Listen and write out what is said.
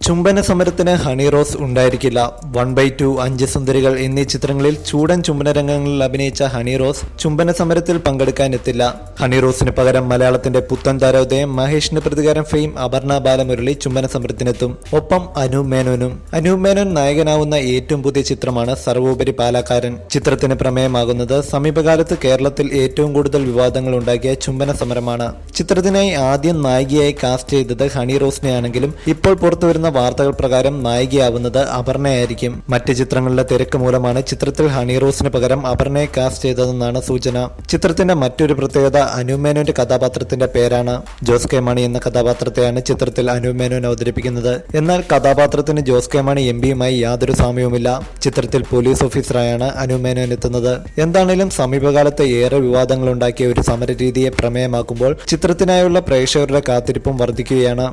ചുംബന സമരത്തിന് ഹണി റോസ് ഉണ്ടായിരിക്കില്ല. 1/2, 5 സുന്ദരികൾ എന്നീ ചിത്രങ്ങളിൽ ചൂടൻ ചുംബന രംഗങ്ങളിൽ അഭിനയിച്ച ഹണി റോസ് ചുംബന സമരത്തിൽ പങ്കെടുക്കാനെത്തില്ല. ഹണി റോസിന് പകരം മലയാളത്തിന്റെ പുത്തൻ താരോദയം മഹേഷിന്റെ പ്രതികാരം ഫെയിം അപർണ ബാലമുരളി ചുംബന സമരത്തിനെത്തും. ഒപ്പം അനൂപ് മേനോനും. അനൂപ് മേനോൻ നായകനാവുന്ന ഏറ്റവും പുതിയ ചിത്രമാണ് സർവോപരി പാലക്കാരൻ. ചിത്രത്തിന് പ്രമേയമാകുന്നത് സമീപകാലത്ത് കേരളത്തിൽ ഏറ്റവും കൂടുതൽ വിവാദങ്ങൾ ഉണ്ടാക്കിയ ചുംബന സമരമാണ്. ചിത്രത്തിനായി ആദ്യം നായികയായി കാസ്റ്റ് ചെയ്തത് ഹണി റോസിനെയാണെങ്കിലും ഇപ്പോൾ പുറത്തുവരുന്ന വാർത്തകൾ പ്രകാരം നായികയാവുന്നത് അപർണയായിരിക്കും. മറ്റ് ചിത്രങ്ങളിലെ തിരക്ക് മൂലമാണ് ചിത്രത്തിൽ ഹണി റോസിന് പകരം അപർണയെ കാസ്റ്റ് ചെയ്തതെന്നാണ് സൂചന. ചിത്രത്തിന്റെ മറ്റൊരു പ്രത്യേകത അനൂപ് മേനോന്റെ കഥാപാത്രത്തിന്റെ പേരാണ്. ജോസ് കെ മാണി എന്ന കഥാപാത്രത്തെയാണ് ചിത്രത്തിൽ അനൂപ് മേനോൻ അവതരിപ്പിക്കുന്നത്. എന്നാൽ കഥാപാത്രത്തിന് ജോസ് കെ മാണി എംപിയുമായി യാതൊരു സാമ്യവുമില്ല. ചിത്രത്തിൽ പോലീസ് ഓഫീസറായാണ് അനൂപ് മേനോൻ എത്തുന്നത്. എന്താണേലും സമീപകാലത്ത് ഏറെ വിവാദങ്ങൾ ഉണ്ടാക്കിയ ഒരു സമരരീതിയെ പ്രമേയമാക്കുമ്പോൾ ചിത്രത്തിനായുള്ള പ്രേക്ഷകരുടെ കാത്തിരിപ്പും വർദ്ധിക്കുകയാണ്.